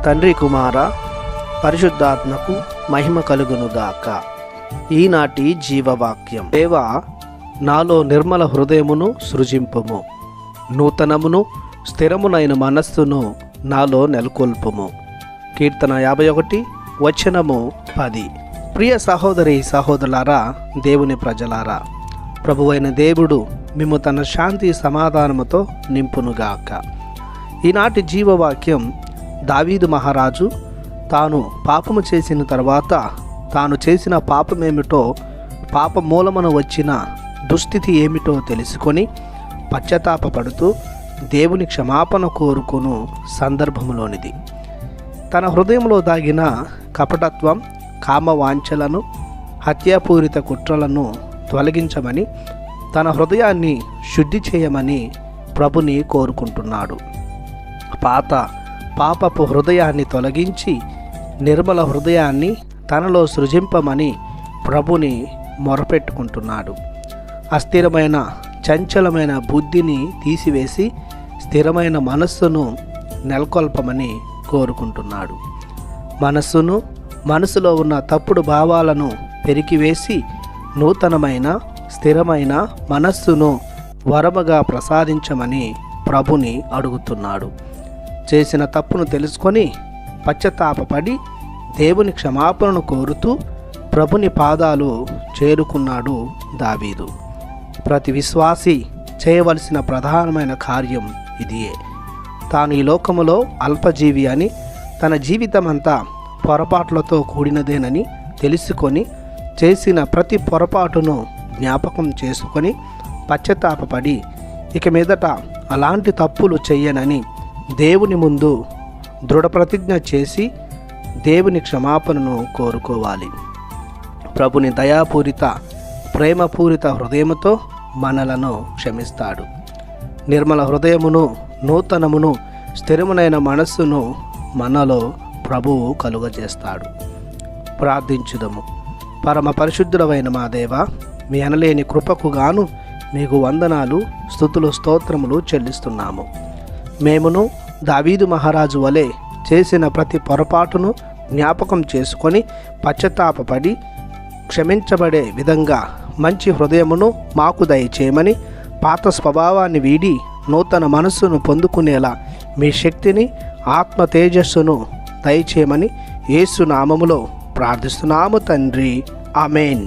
తండ్రి కుమార పరిశుద్ధాత్మకు మహిమ కలుగునుగాక. ఈనాటి జీవవాక్యం. దేవా, నాలో నిర్మల హృదయమును సృజింపుము, నూతనమును స్థిరమునైన మనస్సును నాలో నెలకొల్పుము. కీర్తన 51 వచనము 10. ప్రియ సహోదరి సహోదరులారా, దేవుని ప్రజలారా, ప్రభువైన దేవుడు మేము తన శాంతి సమాధానముతో నింపునుగాక. ఈనాటి జీవవాక్యం. దావీదు మహారాజు తాను పాపము చేసిన తర్వాత తాను చేసిన పాపమేమిటో, పాప మూలమున వచ్చిన దుస్థితి ఏమిటో తెలుసుకొని పశ్చాత్తాపపడుతూ దేవుని క్షమాపణ కోరుకును సందర్భములోనిది. తన హృదయంలో దాగిన కపటత్వం, కామవాంఛలను, హత్యాపూరిత కుట్రలను తొలగించమని, తన హృదయాన్ని శుద్ధి చేయమని ప్రభుని కోరుకుంటున్నాడు. పాపపు హృదయాన్ని తొలగించి నిర్మల హృదయాన్ని తనలో సృజింపమని ప్రభుని మొరపెట్టుకుంటున్నాడు. అస్థిరమైన చంచలమైన బుద్ధిని తీసివేసి స్థిరమైన మనస్సును నెలకొల్పమని కోరుకుంటున్నాడు. మనసులో ఉన్న తప్పుడు భావాలను పెరికివేసి నూతనమైన స్థిరమైన మనస్సును వరముగా ప్రసాదించమని ప్రభుని అడుగుతున్నాడు. చేసిన తప్పును తెలుసుకొని పశ్చాత్తాపపడి దేవుని క్షమాపణను కోరుతూ ప్రభుని పాదాలు చేరుకున్నాడు దావీదు. ప్రతి విశ్వాసి చేయవలసిన ప్రధానమైన కార్యం ఇదియే. తాను ఈ లోకములో అల్పజీవి అని, తన జీవితమంతా పొరపాట్లతో కూడినదేనని తెలుసుకొని చేసిన ప్రతి పొరపాటును జ్ఞాపకం చేసుకొని పశ్చాత్తాపపడి ఇక మీదట అలాంటి తప్పులు చెయ్యనని దేవుని ముందు దృఢప్రతిజ్ఞ చేసి దేవుని క్షమాపణను కోరుకోవాలి. ప్రభుని దయాపూరిత ప్రేమపూరిత హృదయముతో మనలను క్షమిస్తాడు. నిర్మల హృదయమును, నూతనమును, స్థిరమునైన మనస్సును మనలో ప్రభువు కలుగజేస్తాడు. ప్రార్థించుదము. పరమ పరిశుద్ధుడవైన మా దేవా, మీ అనలేని కృపకు గాను మీకు వందనాలు, స్తుతులు, స్తోత్రములు చెల్లిస్తున్నాము. మేమును దావీదు మహారాజు వలె చేసిన ప్రతి పొరపాటును జ్ఞాపకం చేసుకొని పశ్చాత్తాపపడి క్షమించబడే విధంగా మంచి హృదయమును మాకు దయచేయమని, పాత స్వభావాన్ని వీడి నూతన మనస్సును పొందుకునేలా మీ శక్తిని, ఆత్మ తేజస్సును దయచేయమని యేసు నామములో ప్రార్థిస్తున్నాము తండ్రి. ఆమెన్.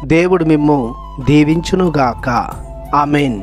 దేవుడు మిమ్ము దీవించునుగాక. ఆమెన్.